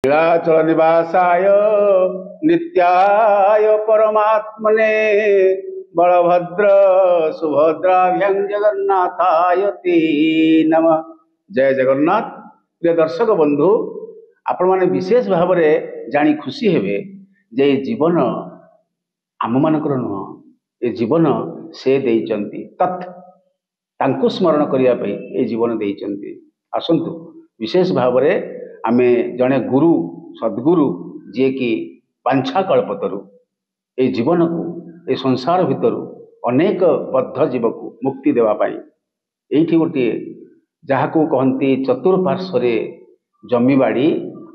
नीलाचल निवासाय नित्याय परमात्मने बलभद्र सुभद्राभ्यां जगन्नाथाय ते नमः। जय जगन्नाथ। प्रिय दर्शक बंधु, आपण माने विशेष भाव में जानी खुशी हेबे जे जीवन आम मानकर नुह, ए जीवन से देइचंती तत् तांको स्मरण करिया पे ए जीवन देइचंती। आसंतु विशेष भाव में आमे जने गुरु सद्गुरु जे कि पांछा कल्पतरु ए जीवन को ए संसार भितर अनेक बद्ध जीव को मुक्ति देवा पाई एठी गोटे जहाको कहती चतुर्पार्श्व जमीबाड़ी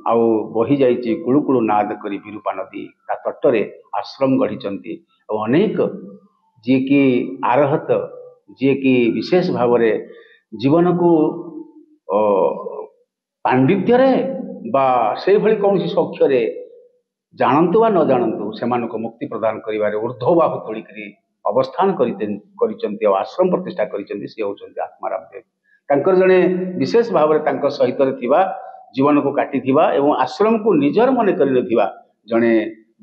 आउ बही जाइए कुळुकुळु नाद करी विरूपा नदी ता तटरे आश्रम गढ़ी अनेक जी कि आरहत जी कि विशेष भाव जीवन को पांडित्य बा से भली कौन सौख्य जानतु वा न जानतु से मुक्ति प्रदान करिवारे ऊर्ध्वबाहु तोलिकी अवस्थान करिचंती आश्रम प्रतिष्ठा करिचंती से होचंती आत्माराम देव। तांकर जने विशेष भाव में सहित जीवन को काटिथिबा एवं आश्रम को निजर मन करिनथिबा जने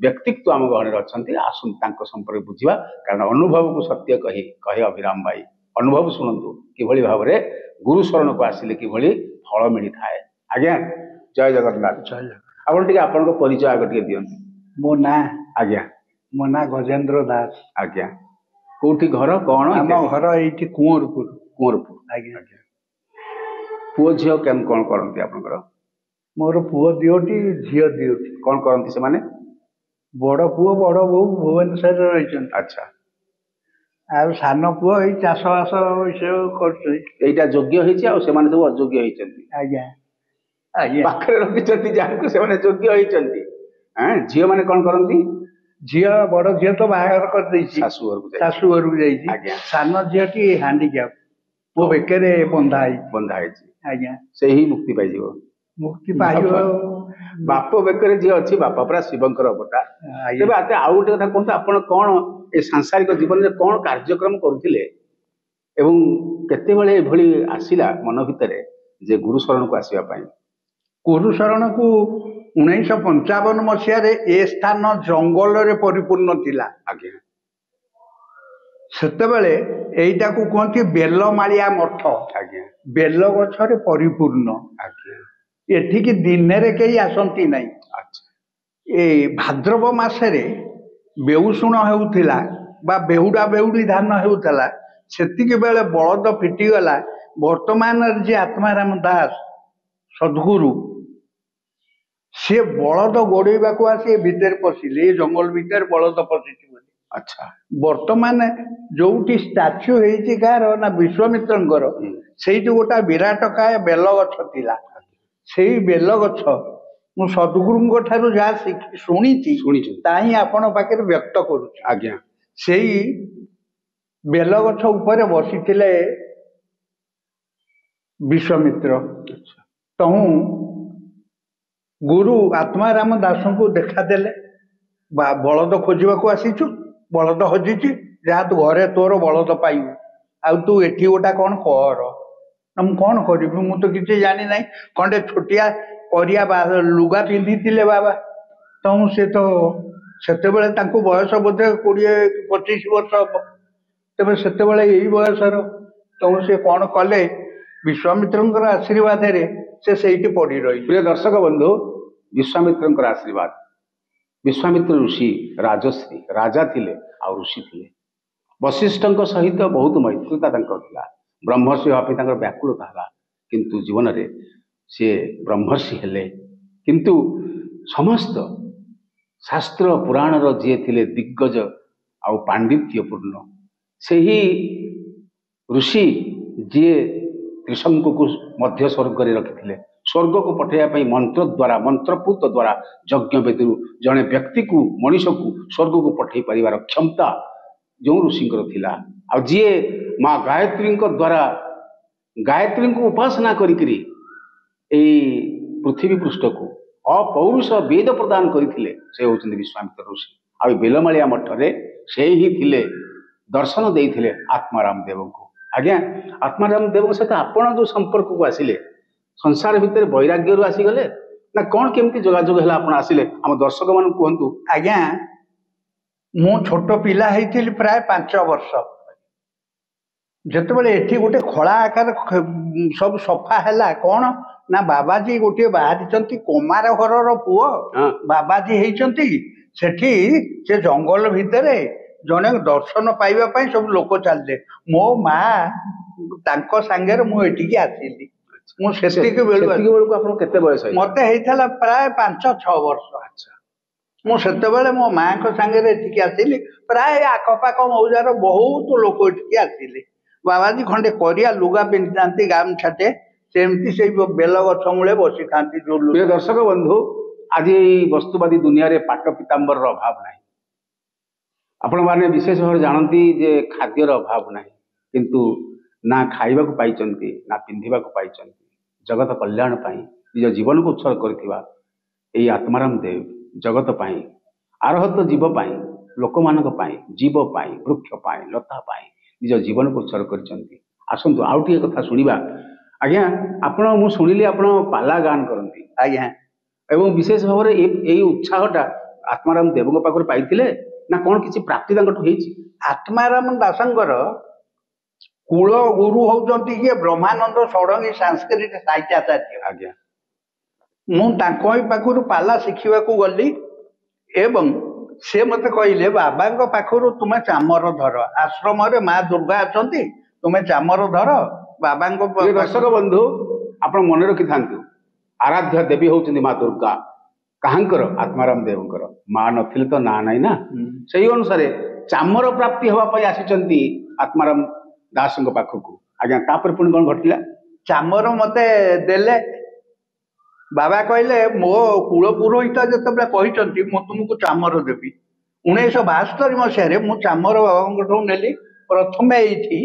व्यक्तित्व आम गहन अच्छी आसुन तांको संपर्क बुझिबा। कारण अनुभव को सत्य कही कहे अभिराम भाई अनुभव शुणु किभली भाव में गुरु शरण को आसिले किभली फल मिली थाए। आज्ञा जय जगन्नाथ। जय जगन्नाथ। आपण टिके आपनको परिचय आगे टिके दियंतु। मो ना आज्ञा मो ना गजेंद्र दास। आज्ञा कोठी घर कौन? आम घर एठी कुंवरपुर। कुंवरपुर। आज्ञा पुओ झियो केम कोन करंती आपनकर? मोर पुओ दियोटी झियो दियोटी। कोन करंती से माने? बड़ पुओ बड़ बहू भुवनेश्वर रहिछन। अच्छा। आ सान पुओ एई चाष बास विषय करछै। एइटा योग्य होइछि आ से माने सब अयोग्य होइछन्ती। आज्ञा आज्ञा पाखरे रखिछन्ती जाको से माने योग्य होइछन्ती। हां झियो माने कोन करंती? झियो बड़ झियो तो बाहागर कर दैछि सासु घर को जाइछि। आज्ञा सान झियोटी हैंडीकैप वो बेकेरे बंधा हैछि। आज्ञा से ही मुक्ति पाइ जीवो। मुक्ति पाइयो। बाप बेकर जी अच्छी बापा पूरा शिवंकर अवतार। तेज आते आउ गोटे कथा कहते आपण कौन ए सांसारिक जीवन में कौन कार्यक्रम करुले एवं केते बेले एभली आसिला मन भितर जे गुरु शरण को आसीबा पई? गुरु शरण को 1955 मसीह ए स्थान जंगल रे परिपूर्ण थिला। आज्ञा सेतेबेले एइटा को कहती बेलमालिया मठ। आज्ञा बेल गछरे परिपूर्ण। आज्ञा एठिकी दिन रे कई आसंती नहीं। अच्छा। ए भाद्रव मासरे बेउसुण हेउथिला बा बेहुडा बेहुडी धान हेउथला सेतिके बेले बलद फिटिगला। वर्तमान जे आत्माराम दास सद्गुरु से बलद गोड़ेबा को आसी भीतर पशिले जंगल भीतर बलद पशिछि। अच्छा। वर्तमान जोटी स्टाच्यू हेइछि कार ना विश्वामित्रंकर सेई जो गोटा विराट काय बेल गछ थिला। सेई बेल गछ मु सद्गुरुंग ठारू जा शुणी ताही आपण पाखे व्यक्त करूछि। आज्ञा सेई बेल गछ ऊपर बसिथिले विश्वामित्र। तहु गुरु आत्माराम दास को देखा देले बलद खोजा को आसीचु बलद हजिची जहाँ तू घरे तोर बलद पाइबू आ तू एठी गोटा कौन कर ना मु कौन करी मु तो किसी जानी ना खंडे छोटिया परिया लुगा पिंधि बाबा। तो से तो सेते बयस बोधे 20-25 वर्ष हम तेज से यही बयसर तो से कौन कले विश्वामित्र आशीर्वाद से सही पड़ी रही। प्रिय दर्शक बंधु विश्वामित्र आशीर्वाद विश्वामित्र ऋषि राजश्री राजा थिले आ ऋषि थिले। वशिष्ठ सहित बहुत मैत्रीता था। ब्रह्मर्षि हाँपी व्याकुलता है किंतु जीवन में सी ब्रह्मर्षि हेले किंतु समस्त शास्त्र पुराण जी थे दिग्गज आ पांडित्यपूर्ण से ही ऋषि जी त्रिशंकु को मध्य स्वर्ग में रखी स्वर्ग को पठाइबा मंत्र द्वारा मंत्रपूत द्वारा यज्ञ वेदी जड़े व्यक्ति को मनीष को स्वर्ग को पठे पार क्षमता जो ऋषिंकर थिला। आ जी माँ गायत्री द्वारा गायत्री को उपासना करी पृथ्वी पृष्ठ को अपौरुष वेद प्रदान करते से होचंदी विश्वामित्र ऋषि। आ बेलमालिया मठरे से ही थिले दर्शन देइथिले आत्माराम देव को। आज्ञा आत्माराम देव सहित आपण जो संपर्क को आसिले संसार भितर वैराग्य आसीगले ना कौन केमती जोगाजोग है आपण आसिले हम दर्शक मान कहतु। आज्ञा मु छोट पिला ହେଇଥିଲି प्राय 5 वर्ष ଯେତେବେଳେ ଏଠି ଗୋଟେ ଖଳା ଆକାର ସବୁ ସଫା ହେଲା କଣ ନା ବାବାଜୀ ଗୋଟିଏ ବାହାରିଛନ୍ତି କୁମାର ଘରର ପୁଅ ବାବାଜୀ ହେଇଛନ୍ତି ସେଠି ସେ ଜଙ୍ଗଲ ଭିତରେ ଜଣେ ଦର୍ଶନ ପାଇବା ପାଇଁ ସବୁ ଲୋକ ଚାଲିଲେ ମୋ ମା ତାଙ୍କ ସାଙ୍ଗରେ ମୁଁ ଏଠିକି ଆସିଲି ମୁଁ ସେତିକି ବେଳକୁ ଆପଣ କେତେ ବୟସ ମତେ ହେଇଥିଲା ପ୍ରାୟ 5-6 ବର୍ଷ ମୁଁ ସେତେବେଳେ ମୋ ମାଙ୍କ ସାଙ୍ଗରେ ଏଠିକି ଆସିଲି ପ୍ରାୟ ଆଖପାଖ ମୌଜାର ବହୁତ ଲୋକ ଏଠିକି ଆସିଲେ ବାବାଜୀ ଖଣ୍ଡେ କରିଆ ଲୁଗା ପିନ୍ଧିଥାନ୍ତି ଗାମଛାଟେ ସେମିତି ସେଇ ବେଲ ଗଛ ମୂଳେ ବସିଥାନ୍ତି ପ୍ରିୟ ଦର୍ଶକ ବନ୍ଧୁ ଆଜି ଏଇ ବସ୍ତୁବାଦୀ ଦୁନିଆରେ ପାଟ ପିତାମ୍ବରର ଅଭାବ ନାହିଁ ଆପଣମାନେ ବିଶେଷ ଭାବରେ ଜାଣନ୍ତି ଯେ ଖାଦ୍ୟର ଅଭାବ ନାହିଁ କିନ୍ତୁ ନା ଖାଇବାକୁ ପାଇଛନ୍ତି ନା ପିନ୍ଧିବାକୁ ପାଇଛନ୍ତି ଜଗତ କଲ୍ୟାଣ ପାଇଁ ନିଜ ଜୀବନକୁ ଉତ୍ସର୍ଗ କରିଥିବା ଏଇ ଆତ୍ମାରାମ ଦେବ ଜଗତ ପାଇଁ ଆରହତ ଜୀବ ପାଇଁ ଲୋକମାନଙ୍କ ପାଇଁ ଜୀବ ପାଇଁ ବୃକ୍ଷ ପାଇଁ ଲତା ପାଇଁ ନିଜ ଜୀବନକୁ ଉତ୍ସର୍ଗ କରିଛନ୍ତି। ଆସନ୍ତୁ ଆଉ ଟିକେ କଥା ଶୁଣିବା। ଆଜ୍ଞା ଆପଣ ମୁଁ ଶୁଣିଲି ଆପଣ ପାଲା ଗାନ କରନ୍ତି ଆଜ୍ଞା ଏବଂ ବିଶେଷ ଭାବରେ ଏଇ ଉତ୍ସାହଟା ଆତ୍ମାରାମ ଦେବଙ୍କ ପାଖରୁ ପାଇଥିଲେ ନା କଣ କିଛି ପ୍ରାପ୍ତି ତାଙ୍କଠୁ ହେଇଛି? ଆତ୍ମାରାମ ଦାସଙ୍କର କୂଳ ଗୁରୁ ହଉଛନ୍ତି କିଏ ବ୍ରହ୍ମାନନ୍ଦ ଷଡ଼ଙ୍ଗୀ ସାଂସ୍କୃତିକ ସାହିତ୍ୟାଚାର୍ଯ୍ୟ। ଆଜ୍ଞା ମୁଁ ତାଙ୍କ ପାଖରୁ ପାଲା ଶିଖିବାକୁ ଗଲି ଏବଂ ସେ ମତେ କହିଲେ ବାବାଙ୍କ ପାଖରୁ ତୁମେ ଚାମର ଧର ଆଶ୍ରମରେ ମା ଦୁର୍ଗା ଅଛନ୍ତି ତୁମେ ଚାମର ଧର ବାବାଙ୍କ ଦର୍ଶକ ବନ୍ଧୁ ଆପଣ ମନେ ରଖିଥାନ୍ତୁ ଆରାଧ୍ୟ ଦେବୀ ହଉଛନ୍ତି ମା ଦୁର୍ଗା କାହାଙ୍କର ଆତ୍ମାରାମ ଦେବଙ୍କର ମା ନଥିଲେ ତ ନା ନାହିଁ ନା ସେଇ ଅନୁସାରେ ଚାମର ପ୍ରାପ୍ତି ହେବା ପାଇଁ ଆସିଛନ୍ତି ଆତ୍ମାରାମ ଦାସଙ୍କ ପାଖକୁ। ଆଜ୍ଞା ତାପରେ ପୁଣି କଣ ଘଟିଲା? ଚାମର ମତେ ଦେଲେ ବାବା କହିଲେ ମୋ କୁଳ ପୁରୋହିତ ଯେତେବେଳେ କହିଛନ୍ତି ମୁଁ ତୁମକୁ ଚାମର ଦେବି 1972 ମସିହାରେ ମୁଁ ଚାମର ବାବାଙ୍କଠୁ ନେଲି ପ୍ରଥମେ ଏଇଠି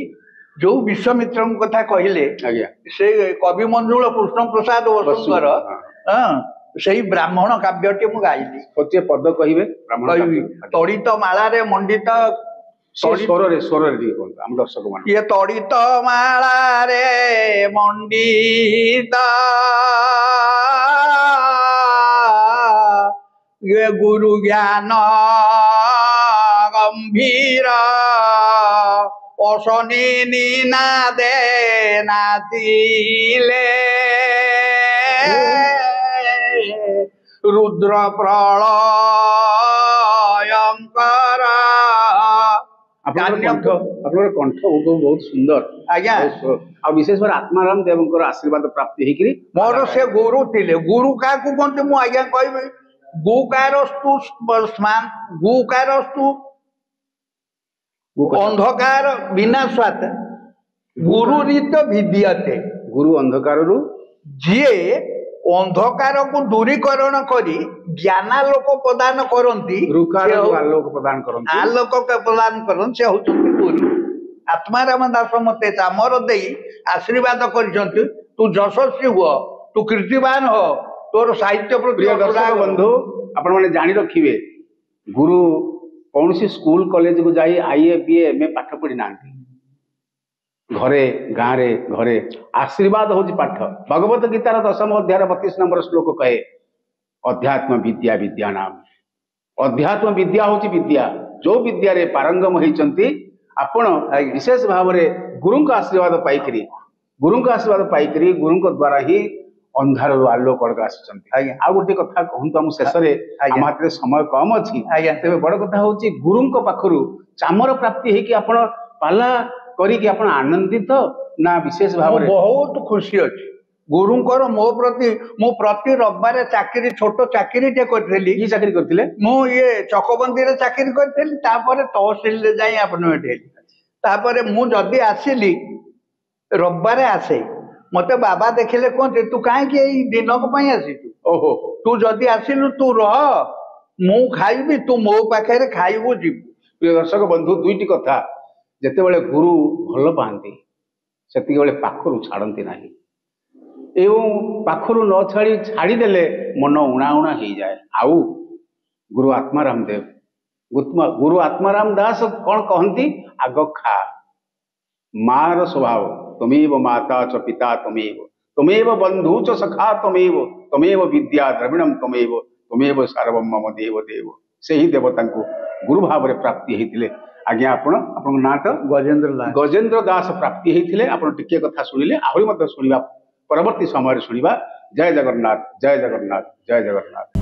ଯୋଉ ବିଶ୍ୱାମିତ୍ରଙ୍କ କଥା କହିଲେ ଆଜ୍ଞା ସେ କବି ମଞ୍ଜୁଳ କୃଷ୍ଣ ପ୍ରସାଦ ବସୁଙ୍କର ସେଇ ବ୍ରାହ୍ମଣ କାବ୍ୟଟି ମୁଁ ଗାଇଲି। ଗୋଟିଏ ପଦ କହିବେ? କହିବି ତଡ଼ିତ ମାଳାରେ ମଣ୍ଡିତ ସ୍ୱରରେ ଟିକେ କୁହନ୍ତୁ ଆମ ଦର୍ଶକ ମାନ। ଇଏ ତଡ଼ିତ ମାଳାରେ ମଣ୍ଡିତ ଇଏ ଗୁରୁ ଜ୍ଞାନ ଗମ୍ଭୀର ଅଶନି ନିନାଦେ ନାଚିଲେ ରୁଦ୍ର ପ୍ରଳୟଙ୍କର ଆପଣଙ୍କର କଣ୍ଠ ବହୁତ ସୁନ୍ଦର ଆଜ୍ଞା ଆଉ ବିଶେଷ ଭାବରେ ଆତ୍ମାରାମ ଦେବଙ୍କର ଆଶୀର୍ବାଦ ପ୍ରାପ୍ତି ହେଇକିରି ମୋର ସେ ଗୁରୁ ଥିଲେ। ଗୁରୁ କାହାକୁ କୁହନ୍ତି ମୁଁ ଆଜ୍ଞା କହିବି ଗୁକାରସ୍ତୁ ଗୁକାରସ୍ତୁ ଅନ୍ଧକାର ବିନାଶାତ ଗୁରୁ ରୀତ ବିଦ୍ୟତେ ଗୁରୁ ଅନ୍ଧକାରରୁ ଯିଏ ଅନ୍ଧକାରକୁ ଦୂରୀକରଣ କରି ଜ୍ଞାନାଲୋକ ପ୍ରଦାନ କରନ୍ତି ଆଲୋକ ପ୍ରଦାନ କରନ୍ତି ସେ ହଉଛନ୍ତି ଗୁରୁ। ଆତ୍ମାରାମ ଦାସ ମତେ ଚାମର ଦେଇ ଆଶୀର୍ବାଦ କରିଛନ୍ତି ତୁ ଯଶସ୍ୱୀ ହୁଅ ତୁ କୀର୍ତ୍ତିବାନ ହ ତୋର ସାହିତ୍ୟ ପ୍ରତି। ଦର୍ଶକ ବନ୍ଧୁ ଆପଣ ମାନେ ଜାଣି ରଖିବେ ଗୁରୁ କୌଣସି ସ୍କୁଲ କଲେଜକୁ ଯାଇ IA BA MA ପାଠ ପଢି ନାହାନ୍ତି ଘରେ ଗାଁରେ ଘରେ ଆଶୀର୍ବାଦ ହଉଛି ପାଠ। ଭଗବତ ଗୀତାର 10ମ ଅଧ୍ୟାୟର 32 ନମ୍ବର ଶ୍ଲୋକ କହେ ଅଧ୍ୟାତ୍ମ ବିଦ୍ୟା ବିଦ୍ୟା ନାମ। ଅଧ୍ୟାତ୍ମ ବିଦ୍ୟା ହଉଛି ବିଦ୍ୟା ଯୋଉ ବିଦ୍ୟାରେ ପାରଙ୍ଗମ ହେଇଛନ୍ତି ଆପଣ ବିଶେଷ ଭାବରେ ଗୁରୁଙ୍କ ଆଶୀର୍ବାଦ ପାଇକିରି ଗୁରୁଙ୍କ ଦ୍ୱାରା ହିଁ ଅନ୍ଧାରରୁ ଆଲୋକ କଡ଼କୁ ଆସିଛନ୍ତି। ଆଉ ଗୋଟେ କଥା କୁହନ୍ତୁ ଆମ ଶେଷରେ ଆମ ହାତରେ ସମୟ କମ ଅଛି ତେବେ ବଡ କଥା ହଉଛି ଗୁରୁଙ୍କ ପାଖରୁ ଚାମର ପ୍ରାପ୍ତି ହେଇକି ଆପଣ ପାଲା କରିକି ଆପଣ ଆନନ୍ଦିତ ନା ବିଶେଷ ଭାବରେ? ବହୁତ ଖୁସି ଅଛି ଗୁରୁଙ୍କର ମୋ ପ୍ରତି। ମୁଁ ପ୍ରତି ରବିବାର ଚାକିରି ଛୋଟ ଚାକିରିଟେ କରିଥିଲି। କି ଚାକିରି କରିଥିଲେ? ମୁଁ ଇଏ ଚକବନ୍ଦୀରେ ଚାକିରି କରିଥିଲି ତାପରେ ତହସିଲରେ ଯାଇ ଆପଏଣ୍ଟମେଣ୍ଟ ହେଲି। ତାପରେ ମୁଁ ଯଦି ଆସିଲି ରବିବାରେ ଆସେ ମତେ ବାବା ଦେଖିଲେ କୁହନ୍ତି ତୁ କାହିଁକି ଏଇ ଦିନକ ପାଇଁ ଆସିଛୁ? ଓହୋ ତୁ ଯଦି ଆସିଲୁ ତୁ ରହ ମୁଁ ଖାଇବି ତୁ ମୋ ପାଖରେ ଖାଇବୁ ଯିବୁ। ପ୍ରିୟ ଦର୍ଶକ ବନ୍ଧୁ ଦୁଇଟି କଥା ଯେତେବେଳେ ଗୁରୁ ଭଲ ପାଆନ୍ତି ସେତିକିବେଳେ ପାଖରୁ ଛାଡ଼ନ୍ତି ନାହିଁ ଏବଂ ପାଖରୁ ନ ଛାଡ଼ିଦେଲେ ମନ ଉଣା ଉଣା ହେଇଯାଏ। ଆଉ ଗୁରୁ ଆତ୍ମାରାମ ଦେବ ଗୁରୁ ଆତ୍ମାରାମ ଦାସ କଣ କହନ୍ତି? ଆଗ ଖା ମାର ସ୍ୱଭାବ ତମେବ ମାତା ଚ ପିତା ତମେବ ବନ୍ଧୁ ଚ ସଖା ତମେବ तमेव विद्या द्रविणम तमेव सर्वम मम देव देव से ही देवता को गुरु भाव में प्राप्ति होते आज्ञा आपण ना तो गजेंद्र दास गजेंद्र दास प्राप्ति होते आप टिके कथा शुणिले आहरी शुणा परवर्ती समय शुणा जय जगन्नाथ जय जगन्नाथ जय जगन्नाथ।